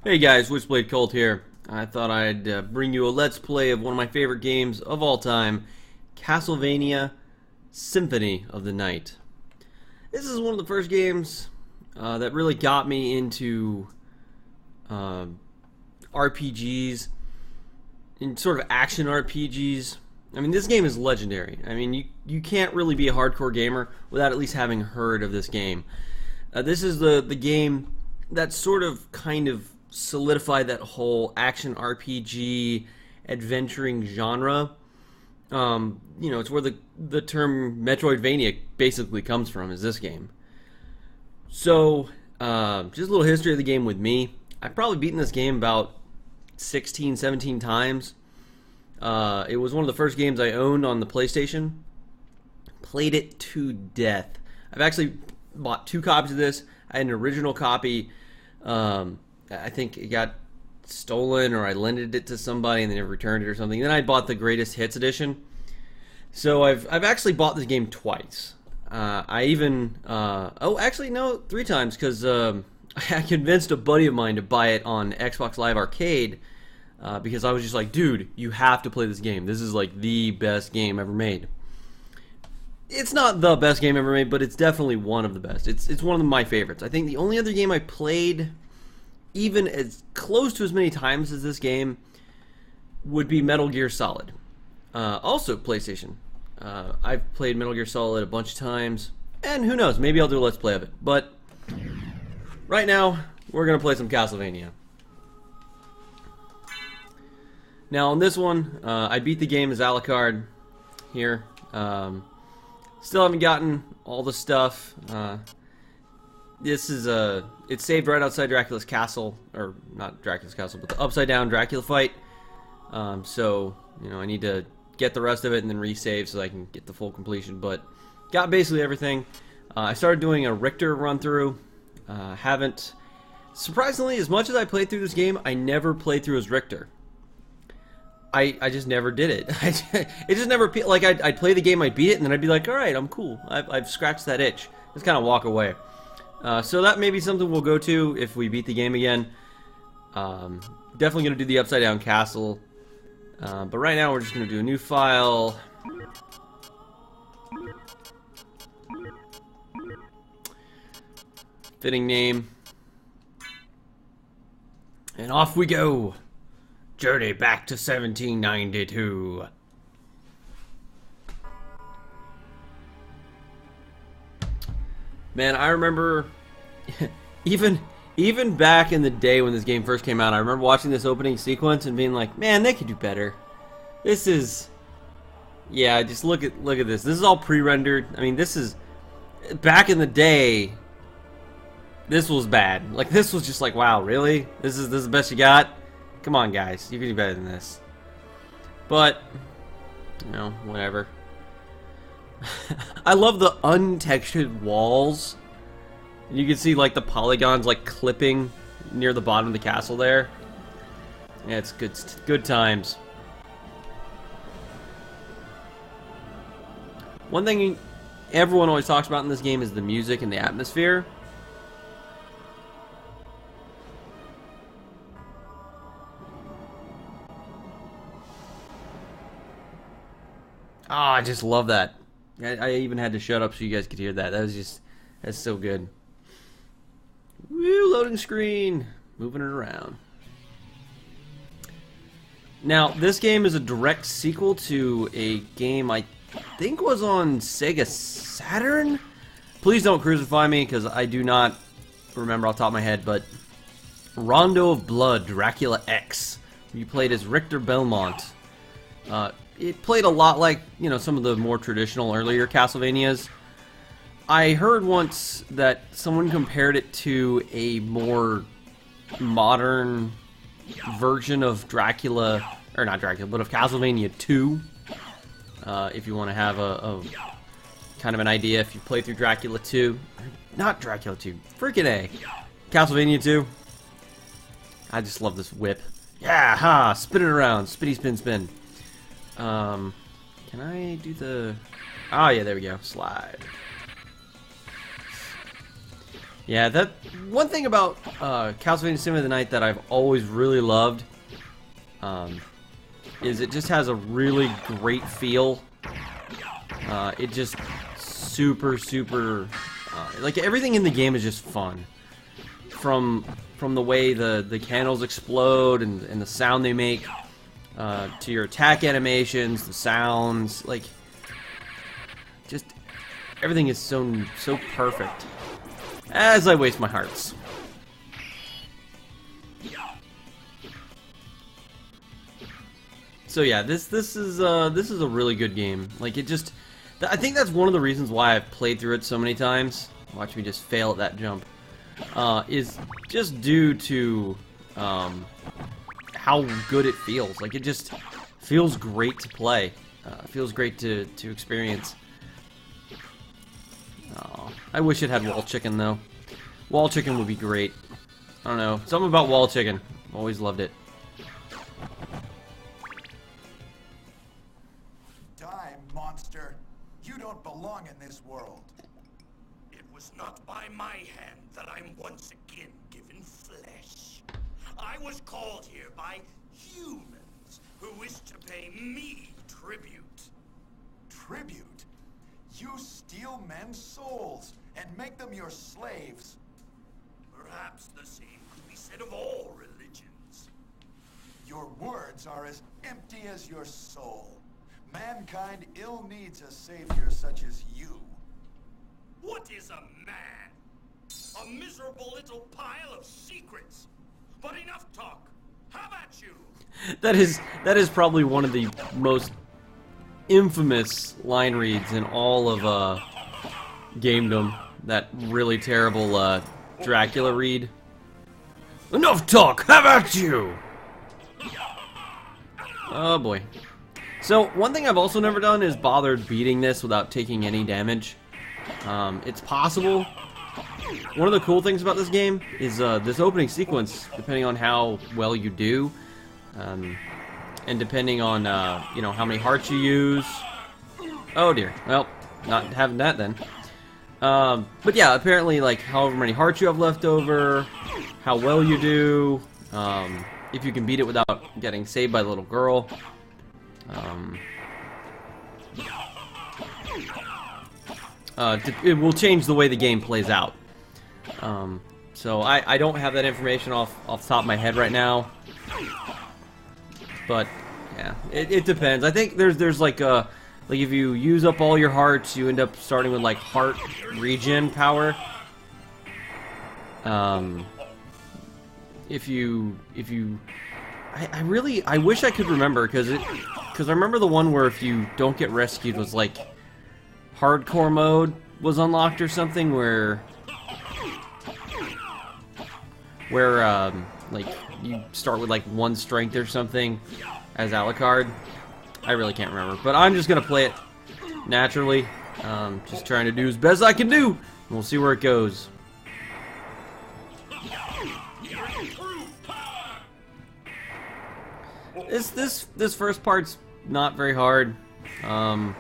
Hey guys, Witchblade Colt here. I thought I'd bring you a let's play of one of my favorite games of all time, Castlevania Symphony of the Night. This is one of the first games that really got me into RPGs, and sort of action RPGs. I mean, this game is legendary. I mean, you can't really be a hardcore gamer without at least having heard of this game. This is the game that sort of kind of solidified that whole action RPG adventuring genre. It's where the term Metroidvania basically comes from, is this game. So, just a little history of the game with me. I've probably beaten this game about 16, 17 times. It was one of the first games I owned on the PlayStation. Played it to death. I've actually bought 2 copies of this. I had an original copy. I think it got stolen, or I lended it to somebody and they never returned it or something. Then I bought the Greatest Hits edition. So I've actually bought this game twice. I even 3 times, because I convinced a buddy of mine to buy it on Xbox Live Arcade, because I was just like, dude, you have to play this game. This is like the best game ever made. It's not the best game ever made, but it's definitely one of the best. It's one of my favorites. I think the only other game I played even as close to as many times as this game would be Metal Gear Solid. Also PlayStation. I've played Metal Gear Solid a bunch of times, and who knows, maybe I'll do a Let's Play of it. But right now, we're going to play some Castlevania. Now on this one, I beat the game as Alucard here. Still haven't gotten all the stuff. This is it's saved right outside Dracula's castle, or not Dracula's castle, but the upside down Dracula fight. So I need to get the rest of it and then resave so I can get the full completion. But got basically everything. I started doing a Richter run through. Haven't, surprisingly, as much as I played through this game, I never played through as Richter. I just never did it. It just never, like, I'd play the game, I'd beat it, and then I'd be like, alright, I'm cool. I've scratched that itch. Just kind of walk away. So that may be something we'll go to if we beat the game again. Definitely going to do the Upside Down Castle. But right now we're just going to do a new file. Fitting name. And off we go. Journey back to 1792. Man, I remember even back in the day when this game first came out, I remember watching this opening sequence and being like, man, they could do better. This is, yeah, just look at this. This is all pre-rendered. I mean, this is, back in the day, this was bad. Like, this was just like, wow, really? This is the best you got? Come on, guys, you can do better than this. But, whatever. I love the untextured walls. You can see like the polygons like clipping near the bottom of the castle there. Yeah, it's good times. One thing everyone always talks about in this game is the music and the atmosphere. I just love that. I even had to shut up so you guys could hear that. That's so good. Woo, loading screen. Moving it around. Now, this game is a direct sequel to a game I think was on Sega Saturn? Please don't crucify me, because I do not remember off the top of my head, but Rondo of Blood, Dracula X. You played as Richter Belmont. It played a lot like, some of the more traditional earlier Castlevanias. I heard once that someone compared it to a more modern version of Dracula, or not Dracula, but of Castlevania 2. If you want to have a kind of an idea, if you play through Dracula 2, not Dracula 2, freaking A, Castlevania 2. I just love this whip. Yeah, ha, spin it around, spinny spin spin. Can I do the... Oh, yeah, there we go. Slide. Yeah, that one thing about Castlevania Symphony of the Night that I've always really loved is it just has a really great feel. It just super like everything in the game is just fun. From the way the candles explode and the sound they make, to your attack animations, the sounds, like just everything is so perfect. As I waste my hearts. So yeah, this is a really good game. Like it just, I think that's one of the reasons why I've played through it so many times. Watch me just fail at that jump. Is just due to how good it feels. Like it just feels great to play. Feels great to experience. Oh, I wish it had wall chicken though. Wall chicken would be great. I don't know, something about wall chicken. Always loved it. Die, monster! You don't belong in this world. It was not by my hand that I'm once again given flesh. I was called here by humans who wish to pay me tribute. Tribute? You steal men's souls and make them your slaves. Perhaps the same could be said of all religions. Your words are as empty as your soul. Mankind ill needs a savior such as you. What is a man? A miserable little pile of secrets. But enough talk. How about you? That is probably one of the most infamous line reads in all of gamedom. That really terrible Dracula read. Enough talk. How about you? Oh boy. So one thing I've also never done is bothered beating this without taking any damage. It's possible. One of the cool things about this game is this opening sequence, depending on how well you do, and depending on you know, how many hearts you use. Oh dear. Well, not having that then. But yeah, apparently, like however many hearts you have left over, how well you do, if you can beat it without getting saved by the little girl. It will change the way the game plays out. So I don't have that information off the top of my head right now. But yeah, it depends. I think there's like if you use up all your hearts, you end up starting with like heart regen power. If you I wish I could remember because I remember the one where if you don't get rescued was like hardcore mode was unlocked or something where like you start with like 1 strength or something as Alucard. I really can't remember, but I'm just gonna play it naturally, just trying to do as best I can do, and we'll see where it goes. This first part's not very hard. I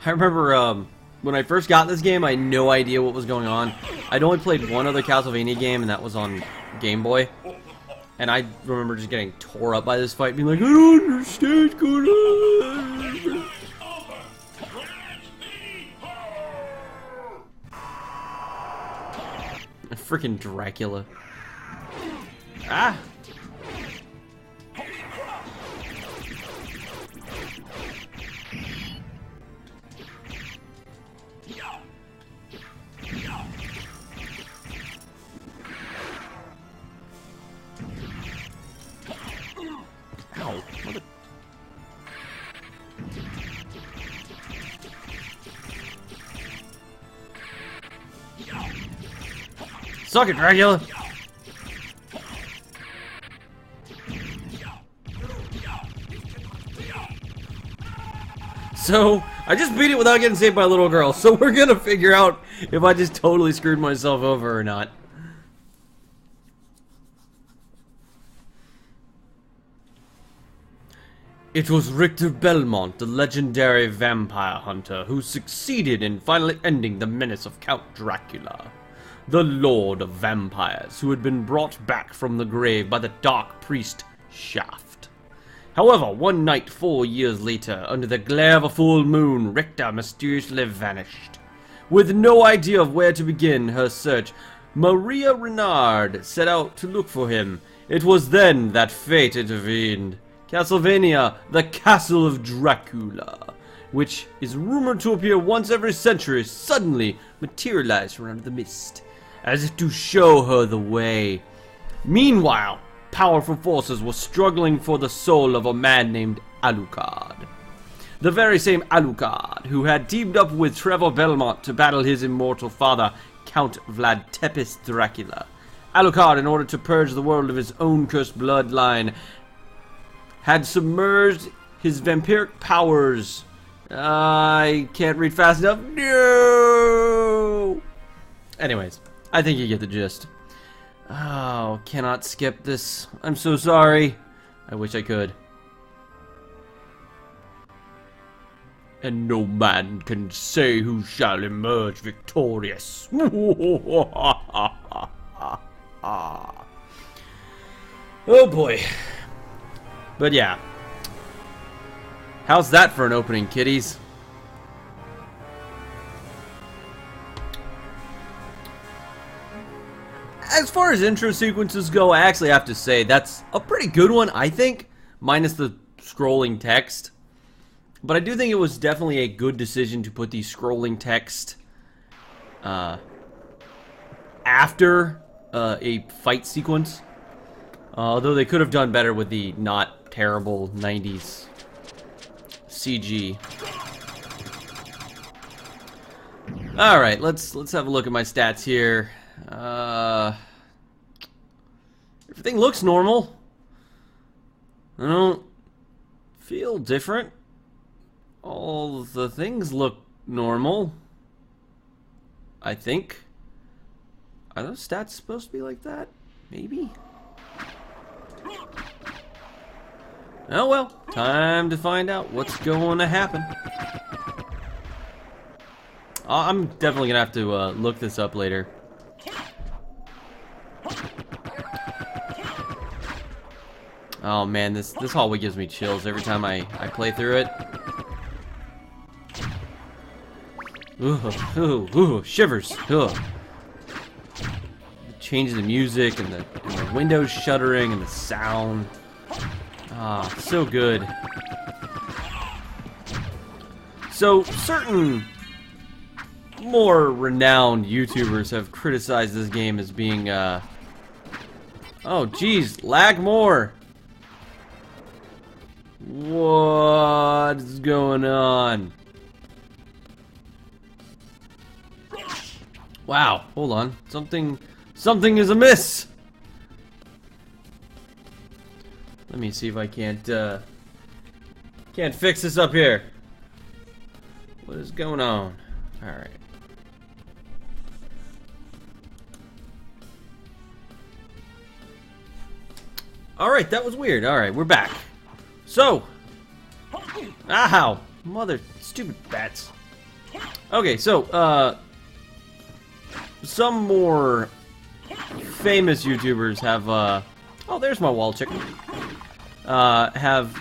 remember when I first got this game, I had no idea what was going on. I'd only played one other Castlevania game, and that was on Game Boy. And I remember just getting tore up by this fight, being like, I don't understand what's going on. Freaking Dracula. Ah! Ow. What the... Suck it, Dracula! So, I just beat it without getting saved by a little girl, so we're gonna figure out if I just totally screwed myself over or not. It was Richter Belmont, the legendary vampire hunter, who succeeded in finally ending the menace of Count Dracula, the Lord of Vampires, who had been brought back from the grave by the dark priest Shaft. However, one night 4 years later, under the glare of a full moon, Richter mysteriously vanished. With no idea of where to begin her search, Maria Renard set out to look for him. It was then that fate intervened. Castlevania, the Castle of Dracula, which is rumored to appear once every century, suddenly materialized from under the mist, as if to show her the way. Meanwhile, powerful forces were struggling for the soul of a man named Alucard. The very same Alucard who had teamed up with Trevor Belmont to battle his immortal father, Count Vlad Tepes Dracula. Alucard, in order to purge the world of his own cursed bloodline, had submerged his vampiric powers. I can't read fast enough. No! Anyways, I think you get the gist. Oh, cannot skip this. I'm so sorry. I wish I could. And no man can say who shall emerge victorious. Oh boy. But yeah. How's that for an opening, kiddies? As far as intro sequences go, I actually have to say that's a pretty good one, I think, minus the scrolling text. But I do think it was definitely a good decision to put the scrolling text after a fight sequence. Although they could have done better with the not terrible 90s CG. Alright, let's have a look at my stats here. Everything looks normal. I don't feel different. All the things look normal. I think. Are those stats supposed to be like that? Maybe? Oh well, time to find out what's going to happen. I'm definitely gonna have to look this up later. Oh man, this hallway gives me chills every time I play through it. Ooh, shivers. Ugh. Change the music and the windows shuddering and the sound. Ah, so good. So, certain more renowned YouTubers have criticized this game as being, oh, geez, lag more. What's going on? Wow, hold on. Something is amiss. Let me see if I can't fix this up here. What is going on? All right. All right, that was weird. All right, we're back. So, ow, mother, stupid bats. Okay, so some more famous YouTubers have oh, there's my wall chicken. Have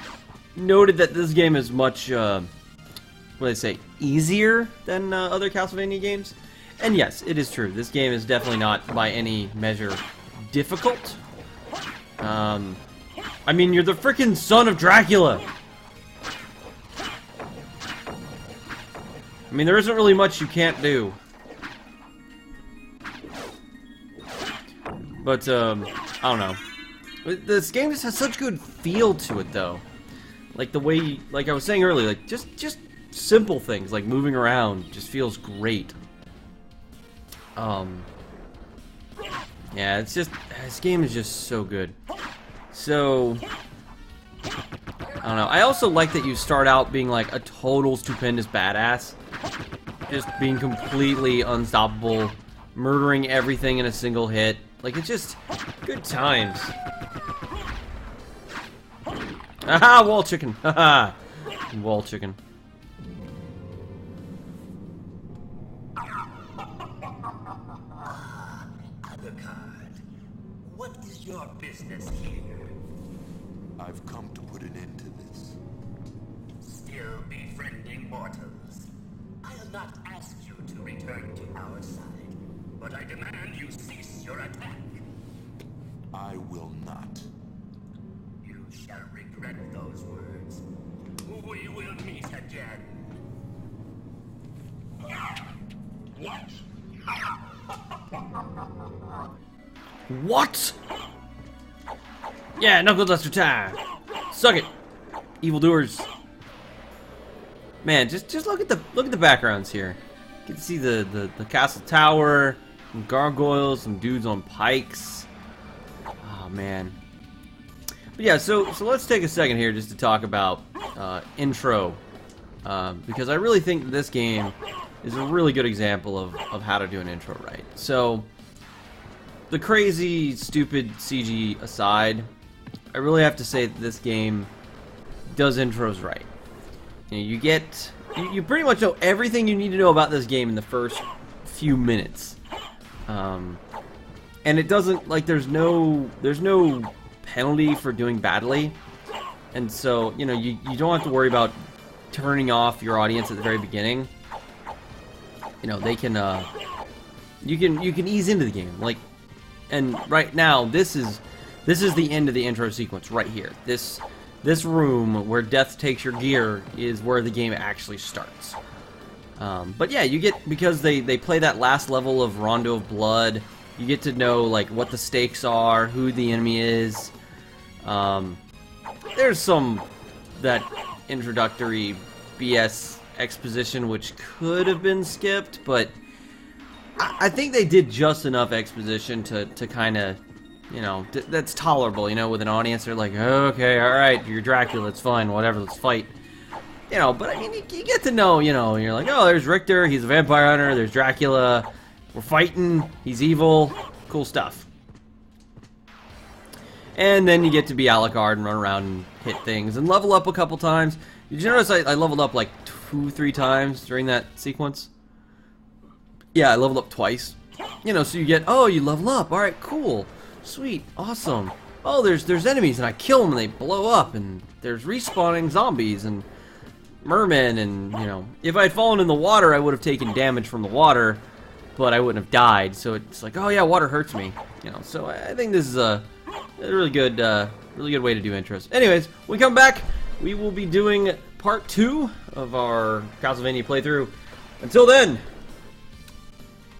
noted that this game is much what do they say, easier than other Castlevania games. And yes, it is true. This game is definitely not by any measure difficult. I mean, you're the freaking son of Dracula. I mean, there isn't really much you can't do. But, I don't know. This game just has such good feel to it, though. Like the way, like I was saying earlier, like just simple things like moving around just feels great. Yeah, it's just, this game is just so good. So, I don't know. I also like that you start out being like a total stupendous badass. Just being completely unstoppable, murdering everything in a single hit. Like, it's just good times. Haha, wall chicken. Haha. Wall chicken. What is your business here? I've come to put an end to this. Still befriending mortals. I'll not ask you to return to our side, but I demand you cease your attack. I will not. You shall regret those words. We will meet again. What? What? Yeah, knuckle duster time. Suck it, evildoers. Man, just look at the backgrounds here. You can see the castle tower, some gargoyles, some dudes on pikes. Oh man. But yeah, so let's take a second here just to talk about intro, because I really think this game is a really good example of how to do an intro right. So, the crazy, stupid CG aside, I really have to say that this game does intros right. You know, you pretty much know everything you need to know about this game in the first few minutes, and it doesn't, like, there's no penalty for doing badly, and so you know you don't have to worry about turning off your audience at the very beginning. You know, they can you can ease into the game, like, and right now this is the end of the intro sequence right here. This room where death takes your gear is where the game actually starts. But yeah, you get, because they play that last level of Rondo of Blood, you get to know like what the stakes are, who the enemy is. There's some that introductory BS exposition which could have been skipped, but I think they did just enough exposition to kind of, you know, that's tolerable, you know, with an audience. They're like, okay, alright, you're Dracula, it's fine, whatever, let's fight. You know, but I mean, you get to know, you know, you're like, oh, there's Richter, he's a vampire hunter, there's Dracula, we're fighting, he's evil, cool stuff. And then you get to be Alucard and run around and hit things and level up a couple times. Did you notice I leveled up like 2-3 times during that sequence? Yeah, I leveled up twice. You know, so you get, oh, you level up, alright, cool. Sweet, awesome. Oh, there's enemies and I kill them and they blow up, and there's respawning zombies and mermen, and you know, if I'd fallen in the water I would have taken damage from the water, but I wouldn't have died. So it's like, oh yeah, water hurts me, you know. So I think this is a really good way to do intros. Anyways, when we come back, we will be doing part 2 of our Castlevania playthrough. Until then,